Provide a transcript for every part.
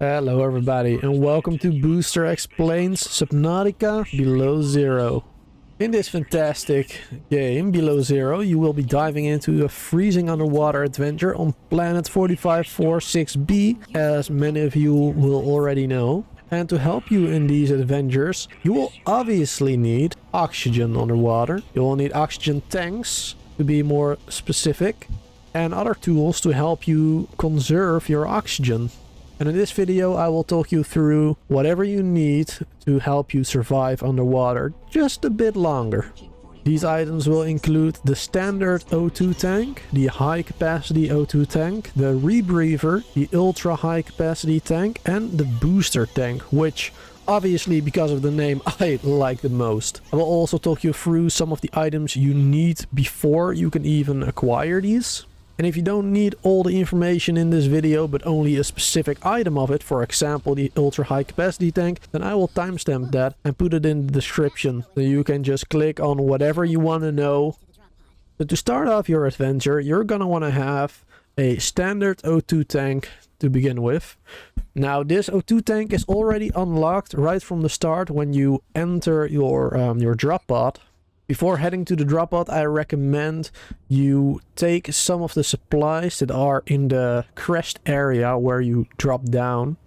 Hello everybody and welcome to Booster Explains Subnautica Below Zero. In this fantastic game, Below Zero, you will be diving into a freezing underwater adventure on planet 4546b, as many of you will already know. And to help you in these adventures, you will obviously need oxygen underwater. You will need oxygen tanks, to be more specific, and other tools to help you conserve your oxygen. And in this video I will talk you through whatever you need to help you survive underwater just a bit longer. These items will include the standard O2 tank, the high capacity O2 tank, the Rebreather, the ultra high capacity tank, and the booster tank, which obviously because of the name I like the most. I will also talk you through some of the items you need before you can even acquire these. And if you don't need all the information in this video, but only a specific item of it, for example the ultra high capacity tank, then I will timestamp that and put it in the description. So you can just click on whatever you want to know. But to start off your adventure, you're gonna want to have a standard O2 tank to begin with. Now this O2 tank is already unlocked right from the start when you enter your drop pod. Before heading to the drop pod, I recommend you take some of the supplies that are in the crest area where you drop down.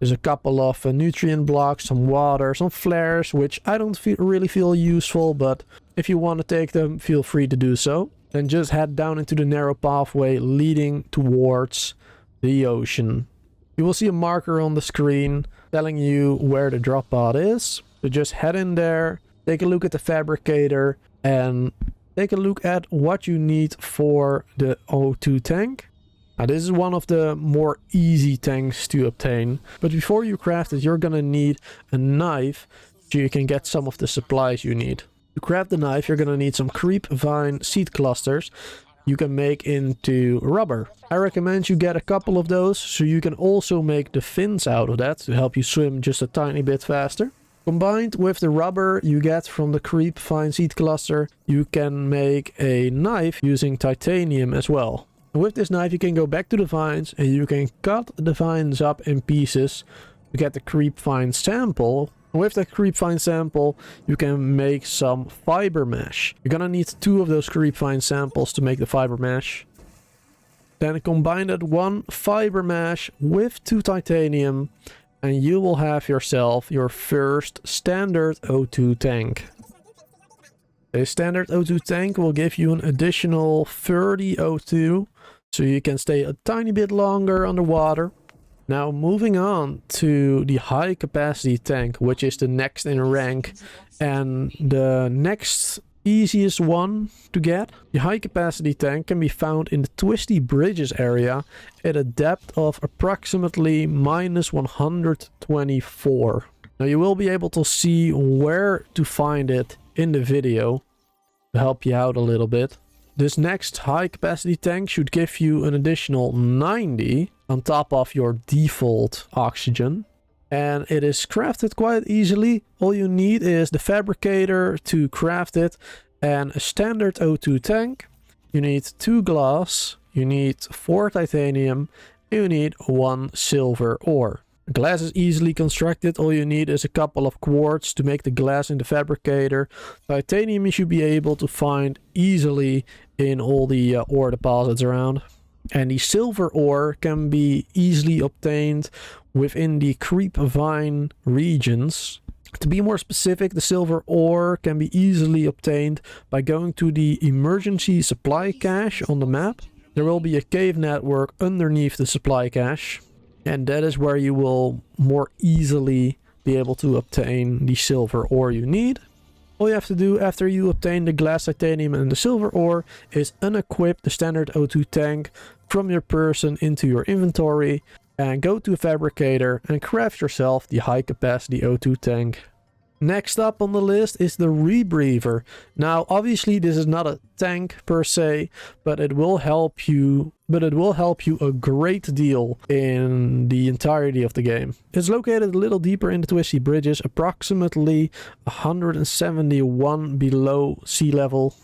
There's a couple of nutrient blocks, some water, some flares, which I don't really feel useful, but if you want to take them, feel free to do so. Then just head down into the narrow pathway leading towards the ocean. You will see a marker on the screen telling you where the drop pod is. So just head in there. Take a look at the fabricator and take a look at what you need for the O2 tank. Now this is one of the more easy tanks to obtain, but before you craft it you're gonna need a knife so you can get some of the supplies you need. To craft the knife you're gonna need some creep vine seed clusters you can make into rubber. I recommend you get a couple of those so you can also make the fins out of that to help you swim just a tiny bit faster. Combined with the rubber you get from the creep vine seed cluster, you can make a knife using titanium as well. And with this knife you can go back to the vines and you can cut the vines up in pieces to get the creep vine sample. And with that creep vine sample you can make some fiber mesh. You're gonna need 2 of those creep vine samples to make the fiber mesh. Then combine that 1 fiber mesh with 2 titanium and you will have yourself your first standard O2 tank. A standard O2 tank will give you an additional 30 O2, so you can stay a tiny bit longer underwater. Now moving on to the high capacity tank, which is the next in rank and the next easiest one to get. The high capacity tank can be found in the Twisty Bridges area at a depth of approximately -124. Now you will be able to see where to find it in the video to help you out a little bit. This next high capacity tank should give you an additional 90 on top of your default oxygen. And it is crafted quite easily. All you need is the fabricator to craft it and a standard O2 tank. You need 2 glass, you need 4 titanium, and you need 1 silver ore. Glass is easily constructed. All you need is a couple of quartz to make the glass in the fabricator. Titanium you should be able to find easily in all the ore deposits around. And the silver ore can be easily obtained within the creep vine regions. To be more specific, the silver ore can be easily obtained by going to the emergency supply cache on the map. There will be a cave network underneath the supply cache, and that is where you will more easily be able to obtain the silver ore you need. All you have to do after you obtain the glass, titanium and the silver ore is unequip the standard O2 tank from your person into your inventory and go to a fabricator and craft yourself the high capacity O2 tank. Next up on the list is the Rebreather. Now obviously this is not a tank per se, but it will help you a great deal in the entirety of the game. It's located a little deeper in the Twisty Bridges, approximately 171 below sea level.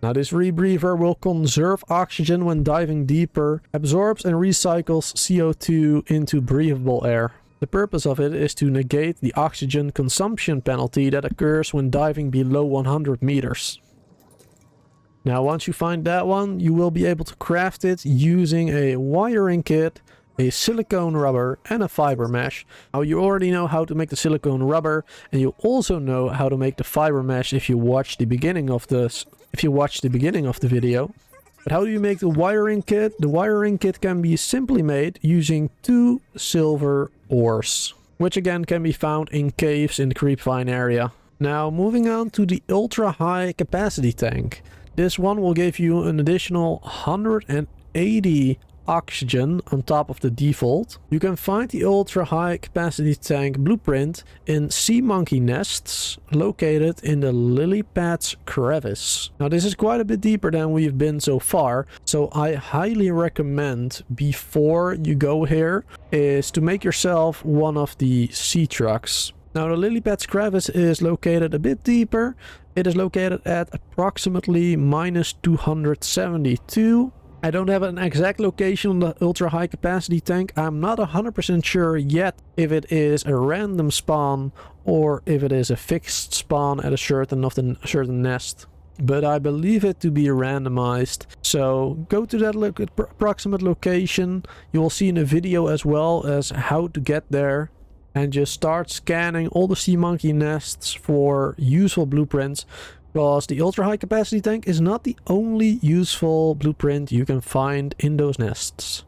Now this rebreather will conserve oxygen when diving deeper, absorbs and recycles CO2 into breathable air. The purpose of it is to negate the oxygen consumption penalty that occurs when diving below 100 meters. Now once you find that one, you will be able to craft it using a wiring kit, a silicone rubber and a fiber mesh. Now you already know how to make the silicone rubber, and you also know how to make the fiber mesh if you watch the beginning of this. If you watch the beginning of the video. But how do you make the wiring kit? The wiring kit can be simply made using 2 silver ores, which again can be found in caves in the Creepvine area. Now moving on to the ultra high capacity tank. This one will give you an additional 180 oxygen on top of the default. You can find the ultra high capacity tank blueprint in sea monkey nests located in the lily pads crevice. Now this is quite a bit deeper than we've been so far, so I highly recommend before you go here is to make yourself one of the sea trucks. Now the lily pads crevice is located a bit deeper. It is located at approximately minus 272. I don't have an exact location on the ultra high capacity tank. I'm not 100% sure yet if it is a random spawn or if it is a fixed spawn at a certain nest. But I believe it to be randomized. So go to that approximate location. You will see in the video as well as how to get there. And just start scanning all the sea monkey nests for useful blueprints. Because the ultra high capacity tank is not the only useful blueprint you can find in those nests.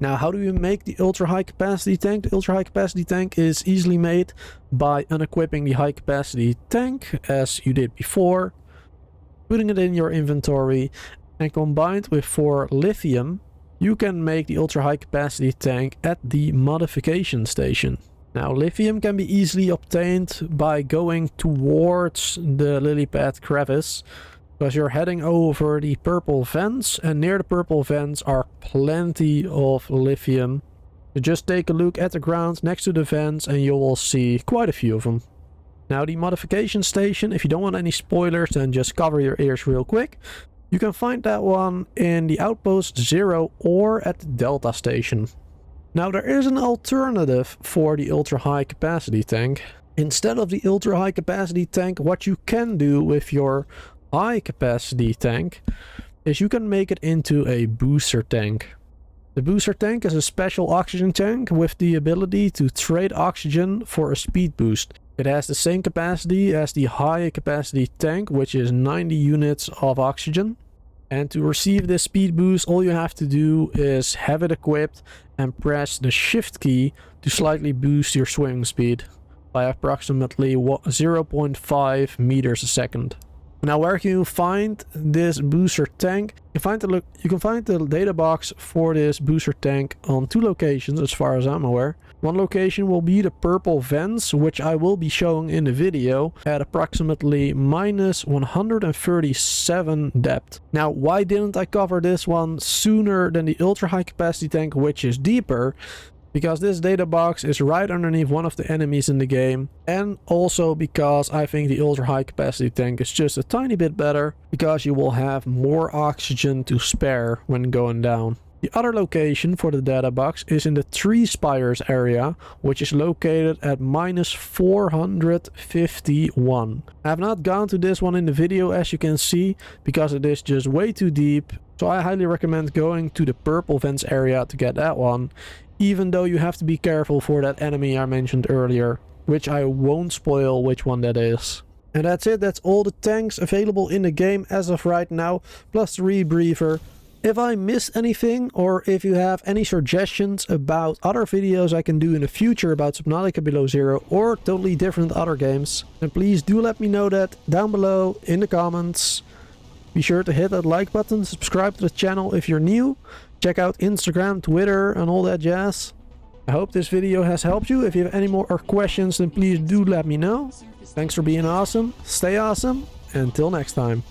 Now how do you make the ultra high capacity tank? The ultra high capacity tank is easily made by unequipping the high capacity tank as you did before, putting it in your inventory, and combined with 4 lithium you can make the ultra high capacity tank at the modification station. Now lithium can be easily obtained by going towards the lily pad crevice, because you're heading over the purple vents, and near the purple vents are plenty of lithium. So just take a look at the ground next to the vents and you will see quite a few of them. Now the modification station, if you don't want any spoilers then just cover your ears real quick. You can find that one in the outpost 0 or at the Delta station. Now there is an alternative for the ultra high capacity tank. Instead of the ultra high capacity tank, what you can do with your high capacity tank is you can make it into a booster tank. The booster tank is a special oxygen tank with the ability to trade oxygen for a speed boost. It has the same capacity as the high capacity tank, which is 90 units of oxygen. And to receive this speed boost, all you have to do is have it equipped and press the shift key to slightly boost your swimming speed by approximately 0.5 meters a second. Now where can you find this booster tank? You can find the data box for this booster tank on 2 locations as far as I'm aware. One location will be the purple vents, which I will be showing in the video, at approximately minus 137 depth. Now why didn't I cover this one sooner than the ultra high capacity tank, which is deeper? Because this data box is right underneath one of the enemies in the game, and also because I think the ultra high capacity tank is just a tiny bit better, because you will have more oxygen to spare when going down. The other location for the data box is in the Tree Spires area, which is located at minus 451. I have not gone to this one in the video, as you can see, because it is just way too deep. So I highly recommend going to the purple vents area to get that one. Even though you have to be careful for that enemy I mentioned earlier, which I won't spoil which one that is. And that's it, that's all the tanks available in the game as of right now, plus the rebreather. If I missed anything, or if you have any suggestions about other videos I can do in the future about Subnautica Below Zero or totally different other games, then please do let me know that down below in the comments. Be sure to hit that like button, subscribe to the channel if you're new. Check out Instagram, Twitter and all that jazz. I hope this video has helped you. If you have any more questions then please do let me know. Thanks for being awesome, stay awesome, and until next time.